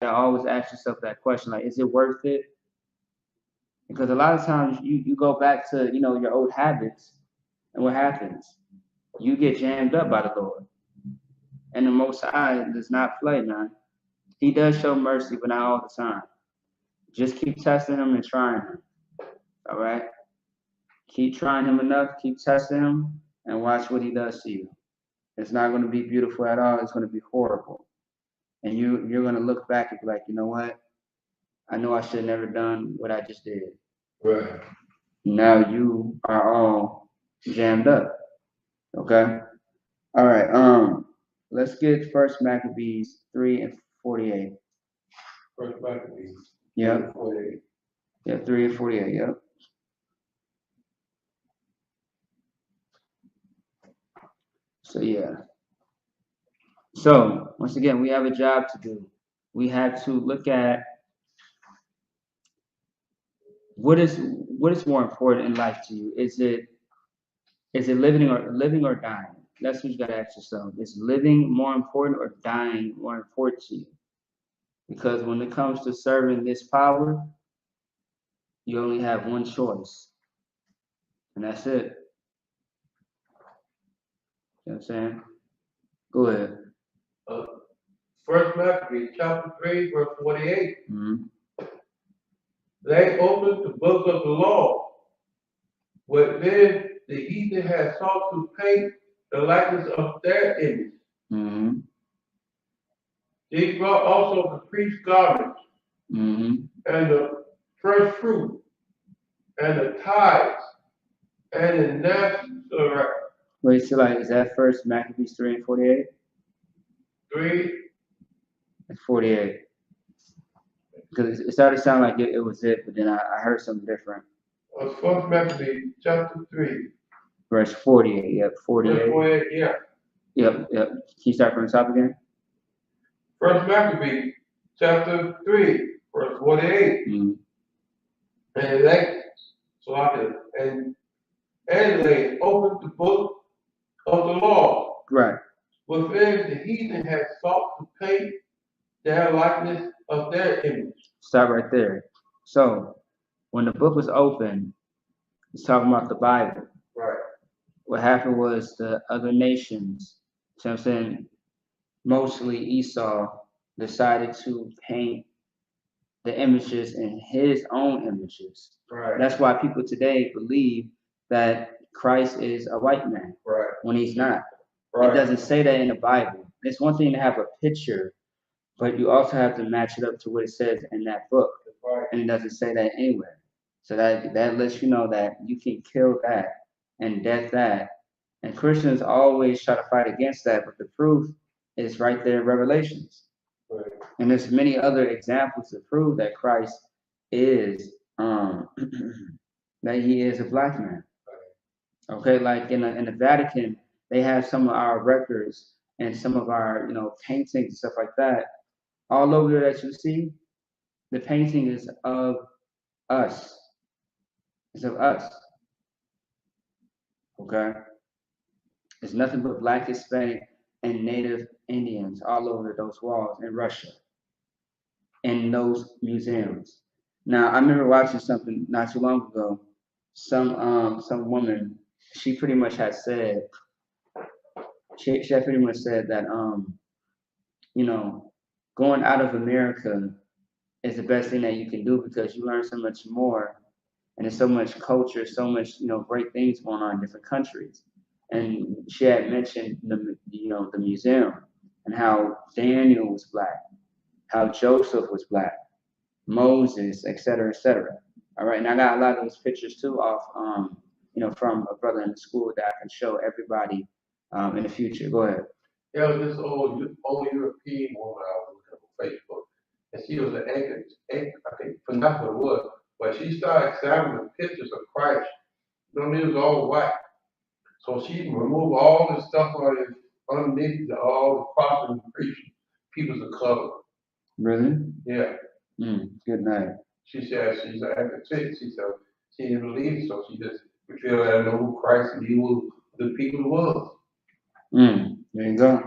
always ask yourself that question, like, is it worth it? Because a lot of times you go back to, your old habits, and what happens? You get jammed up by the Lord. And the Most High does not play, man. He does show mercy, but not all the time. Just keep testing him and trying him. All right? Keep trying him enough, keep testing him, and watch what he does to you. It's not going to be beautiful at all. It's going to be horrible. And you're going to look back and be like, you know what? I know I should have never done what I just did. Right. Now you are all jammed up. Okay? All right. Let's get First Maccabees 3:48. First Maccabees. Yep. 48. Yeah, 3:48. Yep. So yeah. So once again, we have a job to do. We have to look at what is more important in life to you. Is it living or dying? That's what you gotta ask yourself. Is living more important or dying more important to you? Because when it comes to serving this power, you only have one choice, and that's it. You know what I'm saying? Go ahead. Uh, First Maccabees, chapter 3, verse 48. Mm-hmm. They opened the book of the law, wherein the heathen had sought to paint the likeness of their image. Mm-hmm. They brought also the priest's garments, Mm-hmm. and the first fruit, and the tithes, and the Nazareth. Wait, so like, is that First Maccabees 3:48? 3. It's 48. Because it started to sound like it was it, but then I heard something different. First Maccabees, chapter 3. Verse 48. Yep, 48. Verse 48, yeah. Yep. Can you start from the top again? First Maccabees, chapter 3, verse 48. Mm-hmm. And they, so I can, and they opened the book of the law, Right. within the heathen had sought to paint their likeness of their image. Stop right there. So, when the book was open, it's talking about the Bible. Right. What happened was the other nations, so I'm saying mostly Esau, decided to paint the images in his own images. Right. That's why people today believe that Christ is a white man Right. when he's not. Right. It doesn't say that in the Bible. It's one thing to have a picture, but you also have to match it up to what it says in that book. Right. And it doesn't say that anywhere. So that lets you know that you can kill that and death that. And Christians always try to fight against that, but the proof is right there in Revelations. Right. And there's many other examples to prove that Christ is that he is a black man. Okay, like in the Vatican, they have some of our records and some of our paintings and stuff like that. All over there that you see, the painting is of us. It's of us. Okay, it's nothing but black, Hispanic, and Native Indians all over those walls in Russia, in those museums. Now, I remember watching something not too long ago. Some woman, she pretty much had said, she had pretty much said that you know, going out of America is the best thing that you can do because you learn so much more, and there's so much culture, so much great things going on in different countries. And she had mentioned the museum and how Daniel was black, how Joseph was black, Moses, etc., etc. All right, and I got a lot of those pictures too off, from a brother in the school that I can show everybody in the future. Go ahead. There was this old European woman I was looking on Facebook, and she was an anchor, I think, forgot what it was, but she started examining pictures of Christ. He was all white. So she removed all the stuff on it underneath all the prophets and preachers, people's of color. Really? Yeah. Good night. She said she's an agnostic. She said she didn't believe, so she just feel that know who Christ and he was the people was. There you go.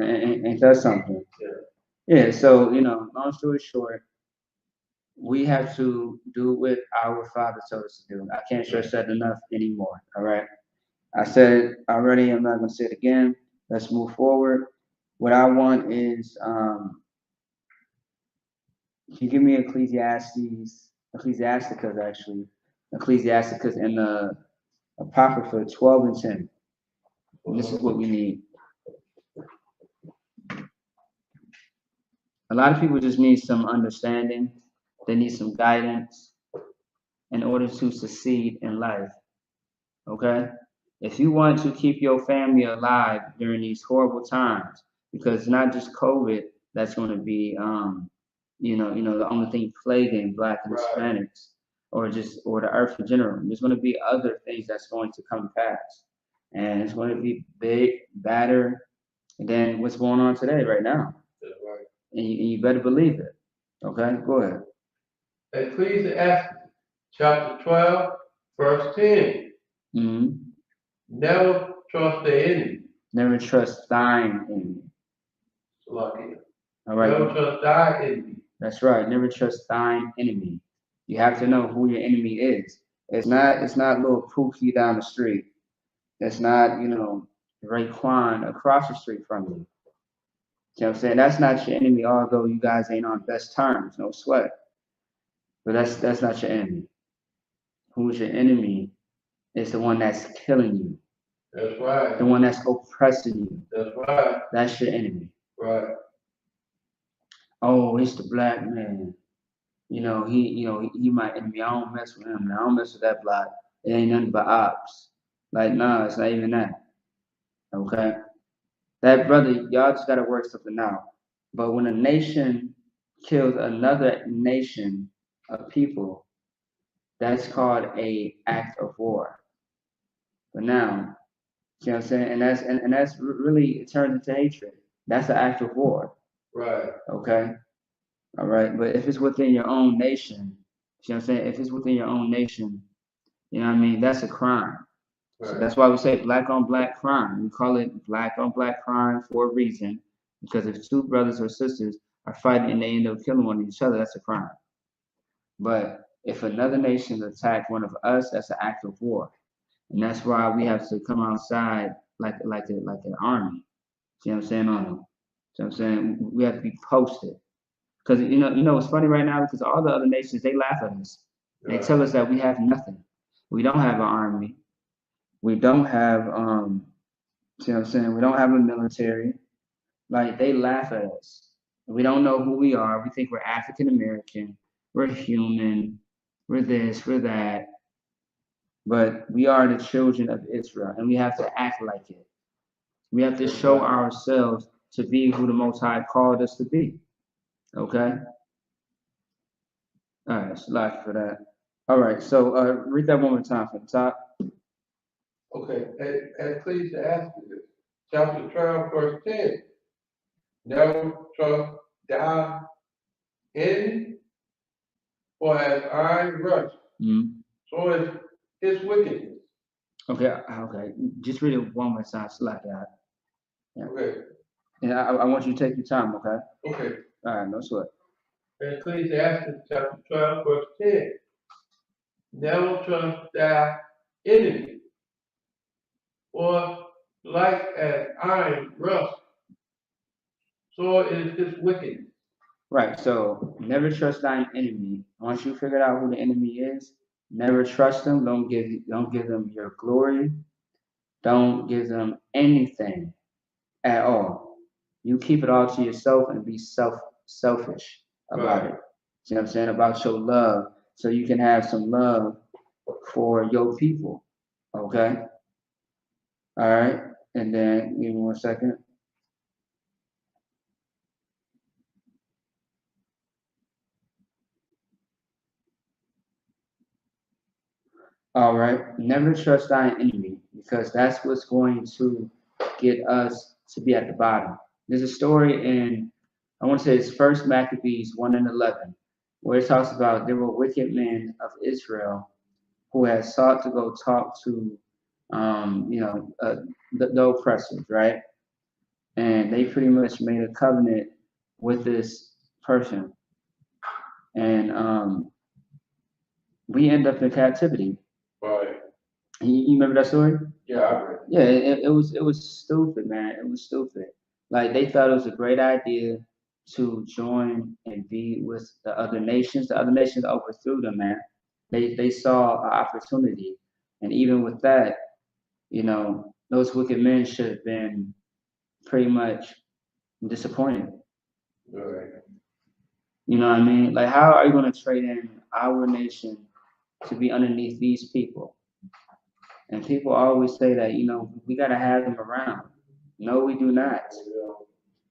Ain't that something? Yeah. Yeah, so long story short, we have to do what our Father told us to do. I can't stress that enough anymore. All right. I said it already. I'm not gonna say it again. Let's move forward. What I want is, can you give me Ecclesiasticus actually, Ecclesiasticus and the Apocrypha 12 and 10. And this is what we need. A lot of people just need some understanding. They need some guidance in order to succeed in life. Okay? If you want to keep your family alive during these horrible times, because it's not just COVID that's going to be, the only thing plaguing Black and Hispanics, or the earth in general. There's going to be other things that's going to come past, and it's going to be big, badder than what's going on today, right now. That's right. And you better believe it. Okay, go ahead. Ecclesiastes chapter 12, verse 10. Mm-hmm. Never trust the enemy. Never trust thine enemy. Lucky. All right. Never trust thy enemy. That's right. Never trust thine enemy. You have to know who your enemy is. It's not little Pookie down the street. It's not, Raekwon across the street from you. You know what I'm saying? That's not your enemy, although you guys ain't on best terms, no sweat. But that's not your enemy. Who's your enemy is the one that's killing you. That's right. The one that's oppressing you. That's right. That's your enemy. Right. Oh, it's the black man. He my enemy. I don't mess with him. I don't mess with that block. It ain't nothing but ops. Like, no, it's not even that. Okay? That brother, y'all just gotta work something out. But when a nation kills another nation of people, that's called a act of war. But now, you know what I'm saying? And that's really, it turns into hatred. That's an act of war. Right. Okay? All right. But if it's within your own nation, you know what I'm saying? If it's within your own nation, you know what I mean? That's a crime. Right. So that's why we say black on black crime. We call it black on black crime for a reason. Because if two brothers or sisters are fighting and they end up killing one of each other, that's a crime. But if another nation attack one of us, that's an act of war. And that's why we have to come outside like an army. See what I'm saying? On them. See what I'm saying? We have to be posted. Because it's funny right now because all the other nations, they laugh at us. They tell us that we have nothing. We don't have an army. We don't have see what I'm saying? We don't have a military. Like, they laugh at us. We don't know who we are. We think we're African American. We're human. We're this, we're that. But we are the children of Israel, and we have to act like it. We have to show ourselves to be who the Most High called us to be. Okay? All right, slack for that. All right, so read that one more time from the top. Okay, Ecclesiastes chapter 12, verse 10. Never trust thy enemy, for as iron rust, so is his wickedness. Okay. Just read it one more time, slack out. Yeah. Okay. And I want you to take your time, okay? Okay. All right, no sweat. Ecclesiastes chapter 12, verse 10. Never trust thy enemy, for like as iron rust, so is his wickedness. Right, so never trust thine enemy. Once you figure out who the enemy is, never trust them. Don't give them your glory. Don't give them anything at all. You keep it all to yourself and be selfish about it. See what I'm saying? About your love. So you can have some love for your people. Okay? All right. And then give me 1 second. All right. Never trust thine enemy, because that's what's going to get us to be at the bottom. There's a story in, I want to say it's First Maccabees 1 and 11, where it talks about there were wicked men of Israel who had sought to go talk to, the oppressors, right? And they pretty much made a covenant with this person, and we end up in captivity. Right. You remember that story? Yeah, I read. Yeah, it was stupid, man. It was stupid. Like they thought it was a great idea to join and be with the other nations. The other nations overthrew them, man. They saw an opportunity, and even with that, those wicked men should have been pretty much disappointed. Right. You know what I mean? Like, how are you going to trade in our nation to be underneath these people? And people always say that, we got to have them around. No, we do not.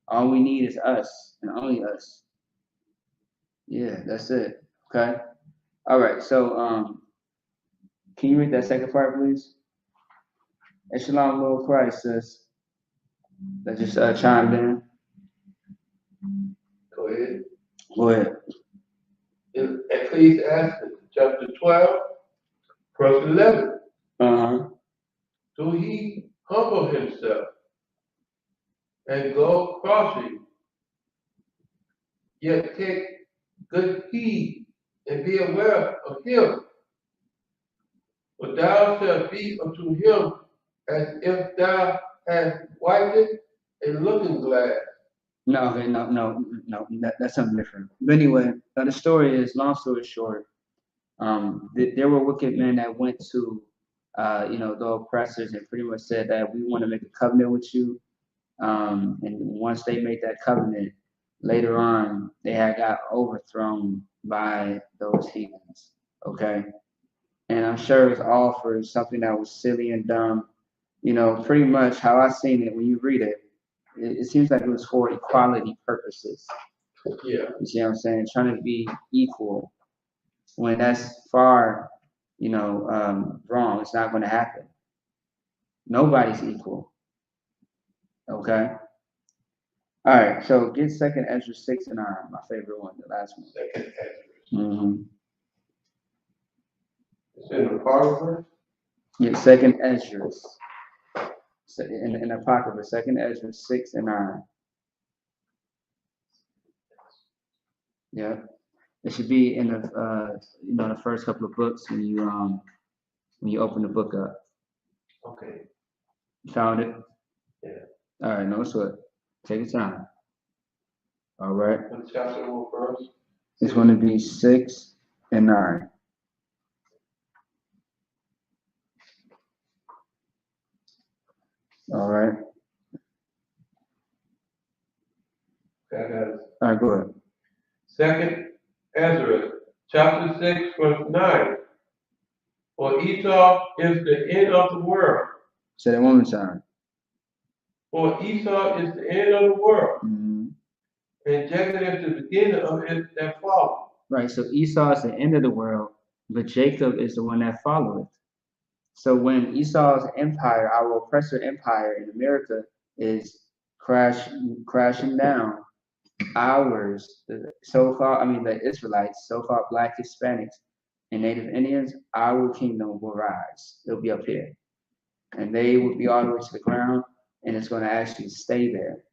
All we need is us and only us. Yeah, that's it. Okay. All right. So, can you read that second part, please? And Shalom, Lord Christ, sis. That just chimed in. Go ahead. Go ahead. In Ecclesiastes chapter 12, verse 11. Uh-huh. Do he humble himself and go crossing, yet take good heed and be aware of him? For thou shalt be unto him as if thou hast wiped a looking glass. No, okay, no. That's something different. But anyway, the story is, long story short, there were wicked men that went to, the oppressors and pretty much said that we want to make a covenant with you. And once they made that covenant, later on, they had got overthrown by those heathens. Okay. And I'm sure it was all for something that was silly and dumb. Pretty much how I seen it when you read it, it seems like it was for equality purposes. Yeah. You see what I'm saying? Trying to be equal when that's far, wrong. It's not going to happen. Nobody's equal. Okay. All right. So get Second Ezra 6 and 9, my favorite one, the last one. Second Ezra. Mm-hmm. It's in the Apocrypha. Get Second Ezra in Apocrypha, Second Ezra 6 and 9. Yeah. It should be in the first couple of books when you open the book up. Okay. You found it? Yeah. All right, no sweat. Take your time. All right. What chapter one first? It's going to be 6 and 9. All right. All right, go ahead. Second Ezra, chapter 6, verse 9. For Esau is the end of the world. Say that one more time. For Esau is the end of the world. Mm-hmm. And Jacob is the beginning of it that followed. Right, so Esau is the end of the world, but Jacob is the one that followeth. So when Esau's empire, our oppressor empire in America, is crashing down, ours, the Israelites, so-called Black Hispanics, and Native Indians, our kingdom will rise. It'll be up here. And they will be all the way to the ground, and it's going to actually stay there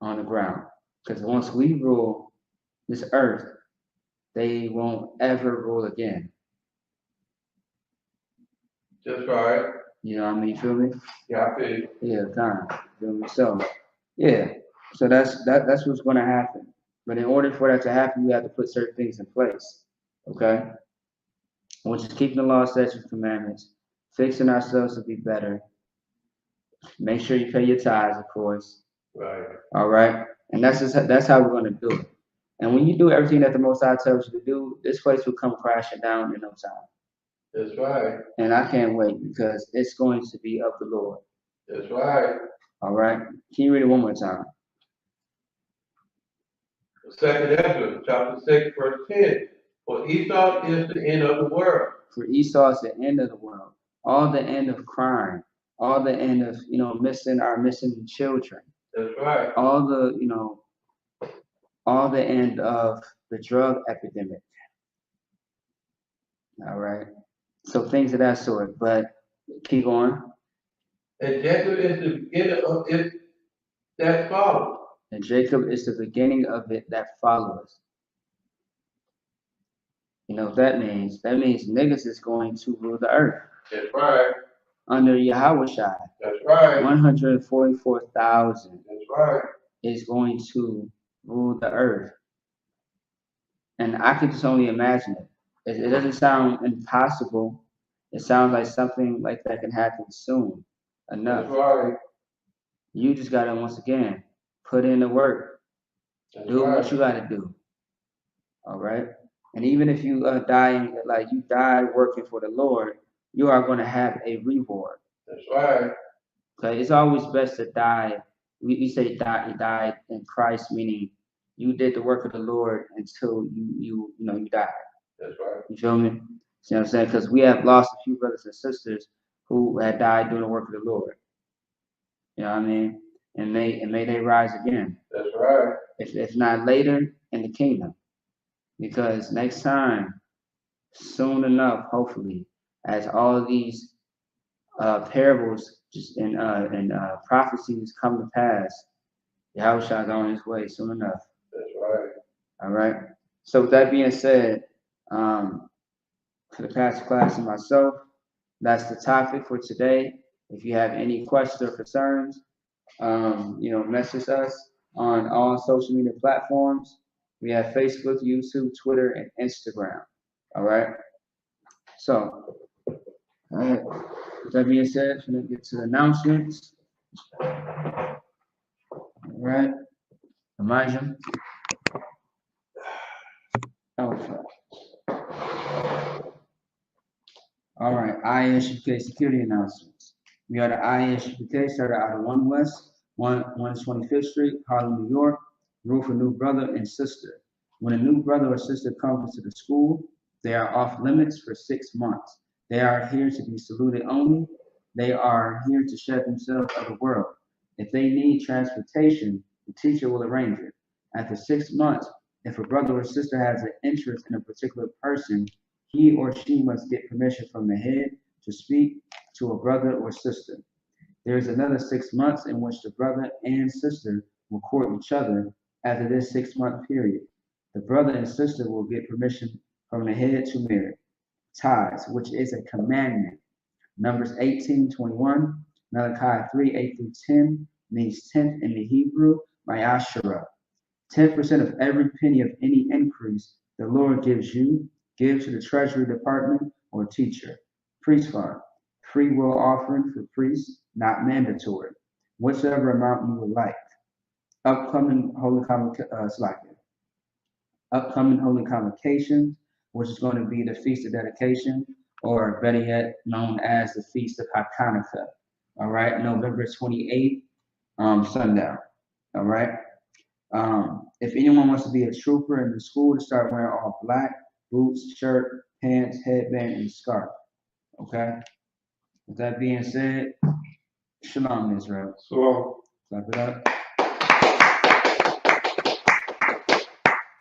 on the ground. Because once we rule this earth, they won't ever rule again. That's right. You know what I mean? You feel me? Yeah, I feel you. Yeah, kind of. You feel me? So, yeah. So that's what's going to happen. But in order for that to happen, you have to put certain things in place. Okay? Which is keeping the law, statutes, commandments, fixing ourselves to be better. Make sure you pay your tithes, of course. Right. All right? And that's how we're going to do it. And when you do everything that the Most High tells you to do, this place will come crashing down in no time. That's right. And I can't wait because it's going to be of the Lord. That's right. All right? Can you read it one more time? Second Ezra, chapter 6, verse 10. For Esau is the end of the world. For Esau is the end of the world. All the end of crime. All the end of, missing children. That's right. All the end of the drug epidemic. All right? So things of that sort. But keep going. And Jacob is the beginning of it that followed. And Jacob is the beginning of it that follows. You know what that means? That means niggas is going to rule the earth. That's right. Under Yahushua. That's right. 144,000 That's right. is going to rule the earth. And I can just only imagine it. It doesn't sound impossible. It sounds like something like that can happen soon enough. That's right. You just gotta once again put in the work. That's Do right. what you gotta do. All right. And even if you die, like you die working for the Lord, you are going to have a reward. That's right. Okay. It's always best to die. We say die, you died in Christ, meaning you did the work of the Lord until you died. That's right. You feel me? See what I'm saying? Because we have lost a few brothers and sisters who had died doing the work of the Lord. You know what I mean? And may they rise again. That's right. If not later in the kingdom. Because next time, soon enough, hopefully, as all of these parables and prophecies come to pass, Yahushua is on his way soon enough. That's right. All right. So with that being said, for the pastor class and myself, that's the topic for today. If you have any questions or concerns, message us on all social media platforms. We have Facebook, YouTube, Twitter, and Instagram. All right. So, all right. With that being said, we're gonna get to the announcements. All right. Elijah. Okay. All right. ISUK security announcements. We are the ISUK started out of 1 West, 125th Street, Harlem, New York. Room for new brother and sister. When a new brother or sister comes to the school, they are off limits for 6 months. They are here to be saluted only. They are here to shed themselves of the world. If they need transportation, the teacher will arrange it. After 6 months, if a brother or sister has an interest in a particular person, he or she must get permission from the head to speak to a brother or sister. There is another 6 months in which the brother and sister will court each other. After this 6-month period, the brother and sister will get permission from the head to marry. Tithes, which is a commandment. Numbers 18:21, Malachi 3:8 through 10 means tenth in the Hebrew, Ma'ashara. 10% of every penny of any increase the Lord gives you, give to the Treasury Department or teacher. Priest fund, free will offering for priests, not mandatory. Whichever amount you would like. Upcoming holy convocations, which is going to be the Feast of Dedication, or better yet, known as the Feast of Hanukkah. All right, November 28th, sundown. All right. If anyone wants to be a trooper in the school, to start wearing all black, boots, shirt, pants, headband, and scarf. Okay. With that being said, shalom, Israel. So. Clap it up.